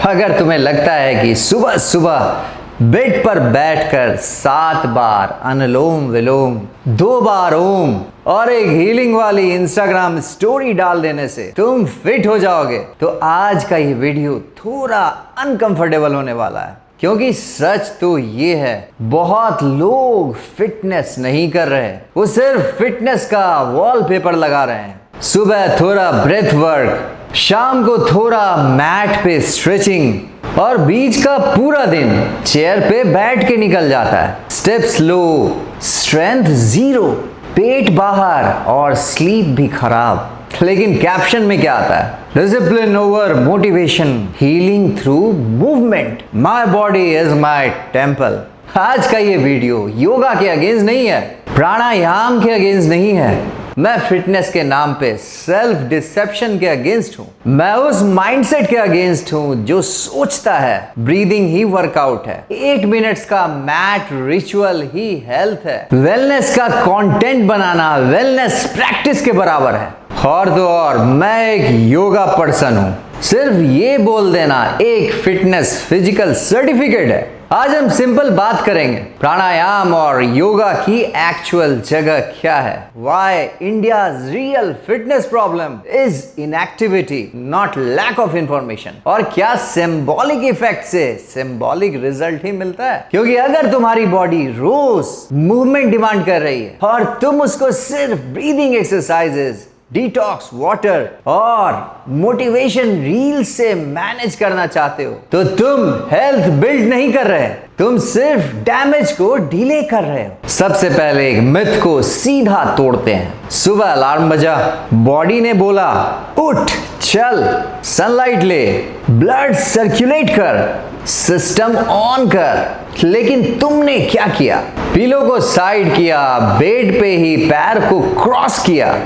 अगर तुम्हें लगता है कि सुबह सुबह बेड पर बैठकर 7 बार अनुलोम विलोम, 2 बार ओम और एक हीलिंग वाली इंस्टाग्राम स्टोरी डाल देने से तुम फिट हो जाओगे, तो आज का ये वीडियो थोड़ा अनकंफर्टेबल होने वाला है। क्योंकि सच तो ये है, बहुत लोग फिटनेस नहीं कर रहे, वो सिर्फ फिटनेस का वॉलपेपर लगा रहे हैं। सुबह थोड़ा ब्रेथ वर्क, शाम को थोड़ा मैट पे स्ट्रेचिंग और बीच का पूरा दिन चेयर पे बैठ के निकल जाता है। स्टेप्स लो, स्ट्रेंथ जीरो, पेट बाहर और स्लीप भी खराब। लेकिन कैप्शन में क्या आता है? Discipline over motivation, healing through movement, my body is my temple. आज का ये वीडियो योगा के अगेंस्ट नहीं है, प्राणायाम के अगेंस्ट नहीं है। मैं फिटनेस के नाम पे सेल्फ डिसेप्शन के अगेंस्ट हूं। मैं उस माइंडसेट के अगेंस्ट हूं जो सोचता है ब्रीदिंग ही वर्कआउट है, 8 मिनट्स का मैट रिचुअल ही हेल्थ है, वेलनेस का कंटेंट बनाना वेलनेस प्रैक्टिस के बराबर है। और तो और मैं एक योगा पर्सन हूं। सिर्फ ये बोल देना एक फिटनेस फिजिकल सर्टिफिकेट है। आज हम सिंपल बात करेंगे प्राणायाम और योगा की एक्चुअल जगह क्या है। Why India's real fitness problem is inactivity, not lack of information। और क्या सिंबॉलिक इफेक्ट से सिंबॉलिक रिजल्ट ही मिलता है। क्योंकि अगर तुम्हारी बॉडी रोज मूवमेंट डिमांड कर रही है और तुम उसको सिर्फ ब्रीदिंग एक्सरसाइजेस, डिटॉक्स वाटर और मोटिवेशन रील से मैनेज करना चाहते हो, तो तुम हेल्थ बिल्ड नहीं कर रहे, तुम सिर्फ डैमेज को डिले कर रहे हो। सबसे पहले एक मिथ को सीधा तोड़ते हैं। सुबह अलार्म बजा, बॉडी ने बोला उठ चल, सनलाइट ले, ब्लड सर्कुलेट कर, सिस्टम ऑन कर। लेकिन तुमने क्या किया? पिलो को साइड किया, बेड पे ही पैर को क्रॉस किया,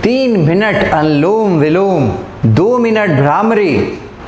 3 मिनट अनुलोम विलोम, 2 मिनट भ्रामरी,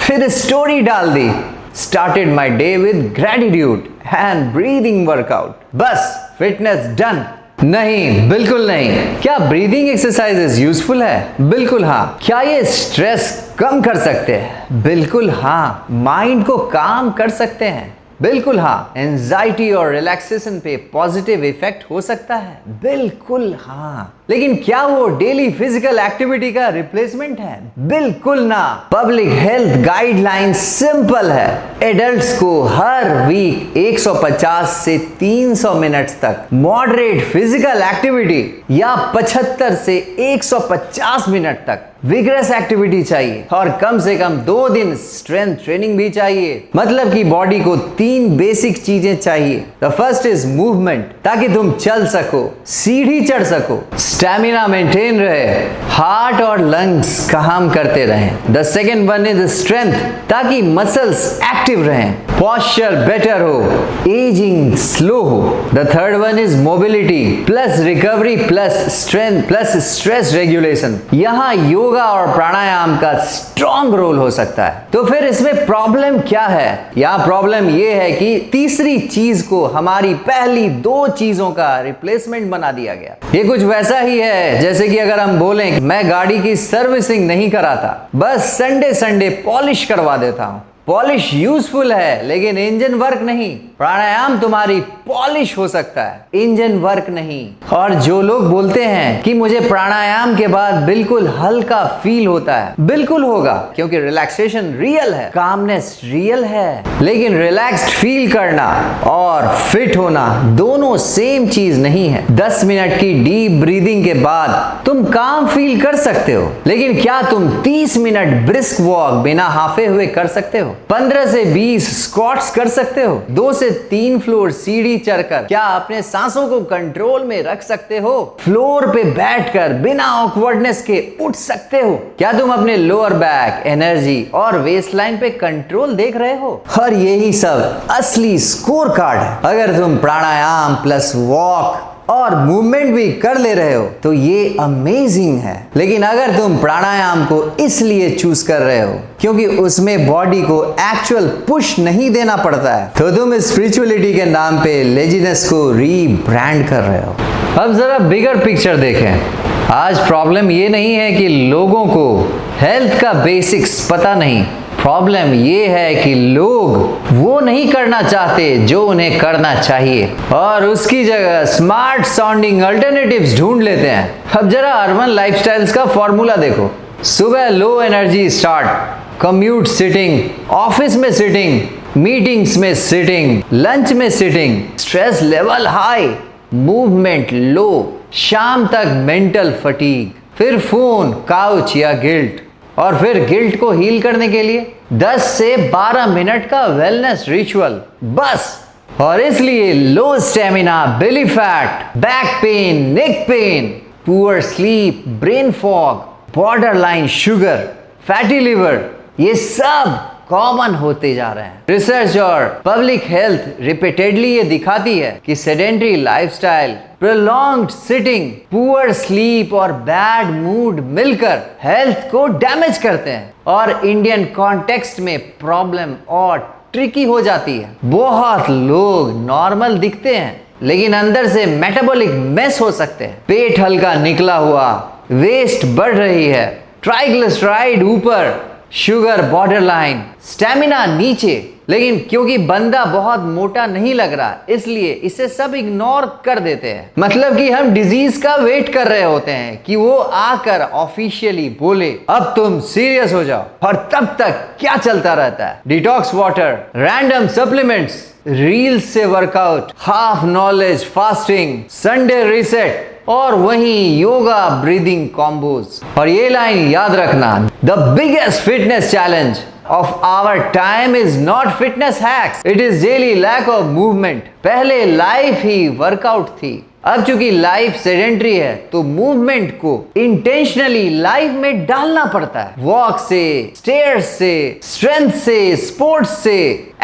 फिर स्टोरी डाल दी, started my day with gratitude and breathing workout. बस फिटनेस डन? नहीं, बिल्कुल नहीं। क्या ब्रीदिंग एक्सरसाइजेस यूजफुल है? बिल्कुल हाँ। क्या ये स्ट्रेस कम कर सकते हैं? बिल्कुल हाँ। माइंड को काम कर सकते हैं? बिल्कुल हाँ। एंजाइटी और रिलैक्सेशन पे पॉजिटिव इफेक्ट हो सकता है? बिल्कुल हाँ। लेकिन क्या वो डेली फिजिकल एक्टिविटी का रिप्लेसमेंट है? बिल्कुल ना। पब्लिक हेल्थ गाइडलाइन सिंपल है, एडल्ट्स को हर वीक 150 से 300 मिनट्स तक मॉडरेट फिजिकल एक्टिविटी या 75 से 150 मिनट तक विग्रेस एक्टिविटी चाहिए और कम से कम 2 दिन स्ट्रेंथ ट्रेनिंग भी चाहिए। मतलब कि बॉडी को 3 बेसिक चीजें चाहिए। द फर्स्ट इज मूवमेंट, ताकि तुम चल सको, सीढ़ी चढ़ सको, स्टैमिना मेंटेन रहे, हार्ट और लंग्स काम करते रहें। The second one is strength, ताकि मसल्स एक्टिव रहें, पॉस्चर बेटर हो, एजिंग स्लो हो। The third one is mobility plus recovery plus strength plus stress regulation. यहाँ योगा और प्राणायाम का स्ट्रॉन्ग रोल हो सकता है। तो फिर इसमें प्रॉब्लम क्या है? यहाँ प्रॉब्लम यह है कि तीसरी चीज को हमारी पहली 2 चीजों का रिप्लेसमेंट बना दिया गया। ये कुछ वैसा ही है जैसे कि अगर हम बोलें मैं गाड़ी की सर्विसिंग नहीं कराता, बस संडे संडे पॉलिश करवा देता हूं। पॉलिश यूजफुल है लेकिन इंजन वर्क नहीं। प्राणायाम तुम्हारी पॉलिश हो सकता है, इंजन वर्क नहीं। और जो लोग बोलते हैं कि मुझे प्राणायाम के बाद बिल्कुल हल्का फील होता है, बिल्कुल होगा, क्योंकि रिलैक्सेशन रियल है, कामनेस रियल है। लेकिन रिलैक्स्ड फील करना और फिट होना दोनों सेम चीज नहीं है। 10 मिनट की डीप ब्रीदिंग के बाद तुम काम फील कर सकते हो, लेकिन क्या तुम 30 मिनट ब्रिस्क वॉक बिना हाफे हुए कर सकते हो? 15 से 20 स्क्वाट्स कर सकते हो? 2 से 3 फ्लोर सीढ़ी चढ़कर क्या अपने सांसों को कंट्रोल में रख सकते हो? फ्लोर पे बैठकर बिना ऑकवर्डनेस के उठ सकते हो? क्या तुम अपने लोअर बैक, एनर्जी और वेस्ट लाइन पे कंट्रोल देख रहे हो? और यही सब असली स्कोर कार्ड है। अगर तुम प्राणायाम प्लस वॉक और मूवमेंट भी कर ले रहे हो तो ये अमेजिंग है। लेकिन अगर तुम प्राणायाम को इसलिए चूज कर रहे हो क्योंकि उसमें बॉडी को एक्चुअल पुश नहीं देना पड़ता है, तो तुम स्पिरिचुअलिटी के नाम पे लेजीनेस को रीब्रांड कर रहे हो। अब जरा बिगर पिक्चर देखें। आज प्रॉब्लम ये नहीं है कि लोगों को हेल्थ का बेसिक्स पता नहीं, प्रॉब्लम ये है कि लोग वो नहीं करना चाहते जो उन्हें करना चाहिए और उसकी जगह स्मार्ट साउंडिंग अल्टरनेटिव्स ढूंढ लेते हैं। अब जरा अर्बन लाइफस्टाइल्स का फॉर्मूला देखो। सुबह low energy start, commute sitting, office में सिटिंग, मीटिंग्स में सिटिंग, लंच में sitting, stress level high, movement low, शाम तक मेंटल फटीग, फिर फोन, काउच या गिल्ट, और फिर गिल्ट को हील करने के लिए 10 से 12 मिनट का वेलनेस रिचुअल बस। और इसलिए low stamina, belly fat, back pain, neck pain, poor sleep, brain fog, borderline sugar, fatty liver, ये सब कॉमन होते जा रहे हैं। रिसर्च और पब्लिक हेल्थ रिपीटेडली ये दिखाती है कि sedentary lifestyle, prolonged sitting, poor sleep और बैड मूड मिलकर हेल्थ को डैमेज करते हैं और इंडियन कॉन्टेक्स्ट में प्रॉब्लम और ट्रिकी हो जाती है। बहुत लोग नॉर्मल दिखते हैं लेकिन अंदर से मेटाबॉलिक मेस हो सकते हैं। पेट हल्का निकला हुआ, वेस्ट बढ़ रही है, ट्राइग्लिसराइड ऊपर, शुगर बॉर्डरलाइन, स्टेमिना नीचे, लेकिन क्योंकि बंदा बहुत मोटा नहीं लग रहा इसलिए इसे सब इग्नोर कर देते हैं। मतलब कि हम डिजीज का वेट कर रहे होते हैं कि वो आकर ऑफिशियली बोले अब तुम सीरियस हो जाओ, और तब तक क्या चलता रहता है? Detox water, random supplements, reels से workout, half knowledge fasting, Sunday reset और वहीं योगा ब्रीदिंग कॉम्बोज। और ये लाइन याद रखना, the biggest fitness challenge of our time is not fitness hacks, it is daily lack of movement। पहले life ही workout थी, अब चूंकि लाइफ सेडेंटरी है तो मूवमेंट को इंटेंशनली लाइफ में डालना पड़ता है। वॉक से, स्टेयर्स से, स्ट्रेंथ से, स्पोर्ट्स से,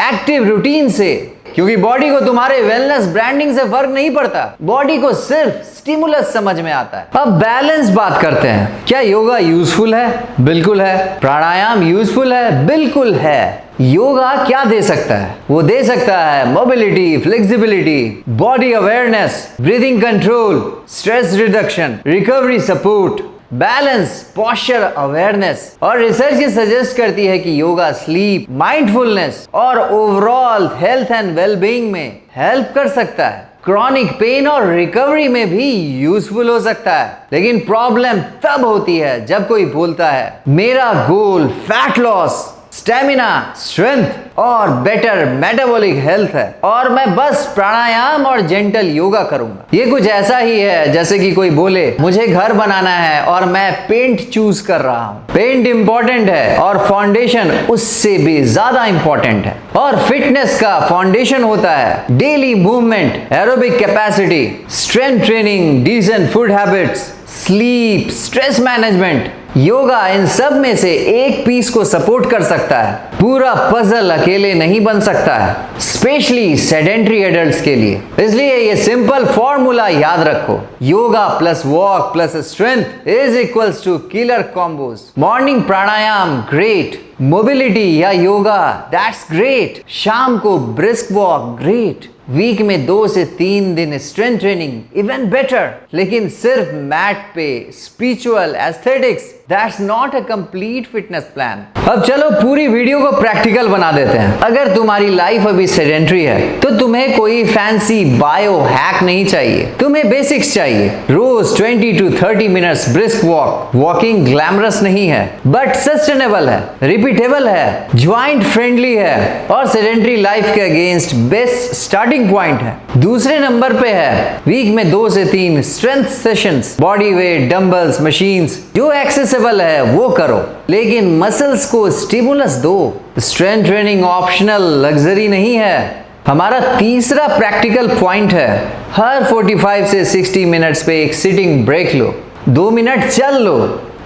एक्टिव रूटीन से, क्योंकि बॉडी को तुम्हारे वेलनेस ब्रांडिंग से फर्क नहीं पड़ता, बॉडी को सिर्फ स्टिमुलस समझ में आता है। अब बैलेंस बात करते हैं। क्या योगा यूजफुल है? बिल्कुल है। प्राणायाम यूजफुल है? बिल्कुल है। योगा क्या दे सकता है? वो दे सकता है mobility, flexibility, body awareness, breathing control, stress reduction, recovery support, balance, posture awareness. और रिसर्च ये सजेस्ट करती है कि योगा स्लीप, माइंडफुलनेस और ओवरऑल हेल्थ एंड वेलबीइंग में हेल्प कर सकता है। क्रॉनिक पेन और रिकवरी में भी यूजफुल हो सकता है। लेकिन प्रॉब्लम तब होती है जब कोई बोलता है मेरा गोल फैट लॉस, स्टेमिना, स्ट्रेंथ और बेटर मेटाबॉलिक हेल्थ है और मैं बस प्राणायाम और जेंटल योगा करूंगा। ये कुछ ऐसा ही है जैसे कि कोई बोले मुझे घर बनाना है और मैं पेंट चूज कर रहा हूं। पेंट इंपॉर्टेंट है और फाउंडेशन उससे भी ज्यादा इंपॉर्टेंट है। और फिटनेस का फाउंडेशन होता है daily movement, aerobic capacity, strength training, decent food habits, sleep, stress management. Yoga इन सब में से एक पीस को सपोर्ट कर सकता है, पूरा पजल अकेले नहीं बन सकता है, स्पेशली सेडेंटरी एडल्ट्स के लिए। इसलिए ये सिंपल फॉर्मूला याद रखो, yoga plus walk plus strength is equals to killer combos. Morning pranayama great, mobility या योगा दैट्स ग्रेट, शाम को ब्रिस्क वॉक ग्रेट, वीक में 2 से 3 दिन स्ट्रेंथ ट्रेनिंग इवन बेटर। लेकिन सिर्फ मैट पे spiritual aesthetics that's not a complete fitness plan. अब चलो पूरी वीडियो को प्रैक्टिकल बना देते हैं। अगर तुम्हारी लाइफ अभी सेडेंटरी है तो तुम्हें कोई फैंसी बायो हैक नहीं चाहिए, तुम्हें बेसिक्स चाहिए। रोज 20 to 30 minutes brisk walk. Walking glamorous नहीं है बट सस्टेनेबल है, रिपीटेबल है, ज्वाइंट फ्रेंडली है और सेडेंटरी लाइफ के अगेंस्ट बेस्ट स्टार्टिंग पॉइंट है। दूसरे नंबर पे है वीक में 2 से 3 strength sessions, body weight, dumbbells, machines, जो एक्सेसिबल है वो करो, लेकिन मसल्स को स्टिमुलस दो। स्ट्रेंथ ट्रेनिंग ऑप्शनल लग्जरी नहीं है। हमारा तीसरा प्रैक्टिकल पॉइंट है, हर 45 से 60 मिनट्स पे एक सिटिंग ब्रेक लो, 2 मिनट चल लो,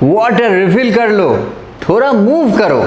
वाटर रिफिल कर लो, थोड़ा मूव करो।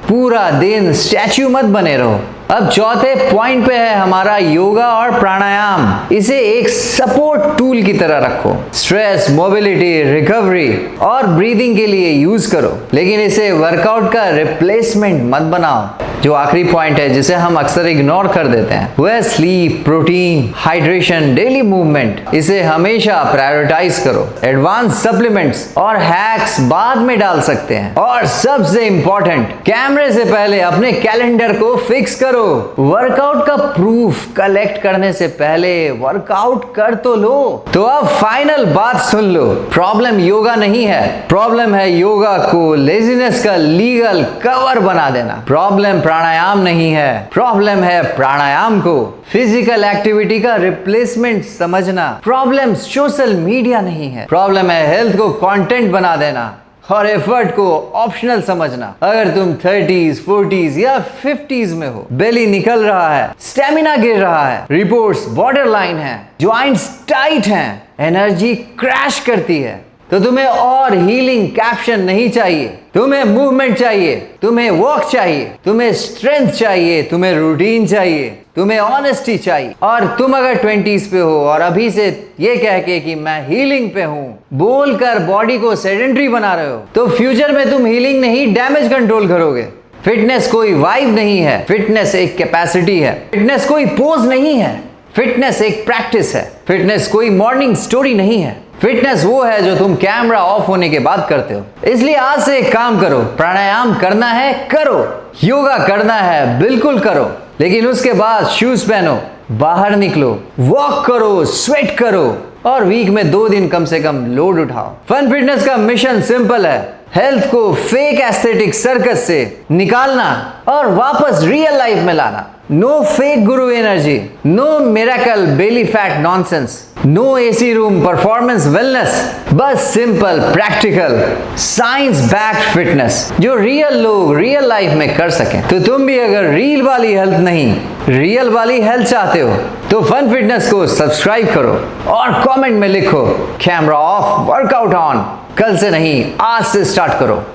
पूरा दिन स्टैच्यू मत बने रहो। अब चौथे पॉइंट पे है हमारा योगा और प्राणायाम। इसे एक सपोर्ट टूल की तरह रखो, स्ट्रेस, मोबिलिटी, रिकवरी और ब्रीदिंग के लिए यूज करो, लेकिन इसे वर्कआउट का रिप्लेसमेंट मत बनाओ। जो आखिरी पॉइंट है जिसे हम अक्सर इग्नोर कर देते हैं वह है sleep, protein, hydration, daily movement. इसे हमेशा प्रायोरिटाइज करो। एडवांस सप्लीमेंट्स और हैक्स बाद में डाल सकते हैं। और सबसे इंपॉर्टेंट, कैमरे से पहले अपने कैलेंडर को फिक्स करो। वर्कआउट का प्रूफ कलेक्ट करने से पहले वर्कआउट कर तो लो। तो अब फाइनल बात सुन लो, प्रॉब्लम योगा नहीं है, प्रॉब्लम है योगा को लेजीनेस का लीगल कवर बना देना। प्रॉब्लम प्राणायाम नहीं है, प्रॉब्लम है प्राणायाम को फिजिकल एक्टिविटी का रिप्लेसमेंट समझना। प्रॉब्लम सोशल मीडिया नहीं है, प्रॉब्लम है हेल्थ को कंटेंट बना देना और एफर्ट को ऑप्शनल समझना। अगर तुम 30s, 40s या 50s में हो, बेली निकल रहा है, स्टेमिना गिर रहा है, रिपोर्ट्स बॉर्डर लाइन है, ज्वाइंट्स टाइट हैं, एनर्जी क्रैश करती है, तो तुम्हें और हीलिंग कैप्शन नहीं चाहिए। तुम्हें मूवमेंट चाहिए, तुम्हें वॉक चाहिए, तुम्हें स्ट्रेंथ चाहिए, तुम्हें रूटीन चाहिए, तुम्हें ऑनेस्टी चाहिए। और तुम अगर 20s पे हो और अभी से ये कह के कि मैं हीलिंग पे हूं बोलकर बॉडी को सेडेंटरी बना रहे हो, तो फ्यूचर में तुम हीलिंग नहीं डैमेज कंट्रोल करोगे। फिटनेस कोई वाइब नहीं है, फिटनेस एक कैपेसिटी है। फिटनेस कोई पोज नहीं है, फिटनेस एक प्रैक्टिस है। फिटनेस कोई मॉर्निंग स्टोरी नहीं है, फिटनेस वो है जो तुम कैमरा ऑफ होने के बाद करते हो। इसलिए आज से एक काम करो, प्राणायाम करना है करो, योगा करना है बिल्कुल करो, लेकिन उसके बाद शूज पहनो, बाहर निकलो, वॉक करो, स्वेट करो और वीक में 2 दिन कम से कम लोड उठाओ। फन फिटनेस का मिशन सिंपल है, हेल्थ को फेक एस्थेटिक सर्कस से निकालना और वापस रियल लाइफ में लाना। No fake guru energy, no miracle belly fat nonsense, no AC room performance wellness, बस simple practical science backed fitness जो रियल लोग रियल लाइफ में कर सकें। तो तुम भी अगर रील वाली हेल्थ नहीं रियल वाली हेल्थ चाहते हो तो फन फिटनेस को सब्सक्राइब करो और कमेंट में लिखो कैमरा ऑफ वर्कआउट ऑन। कल से नहीं आज से स्टार्ट करो।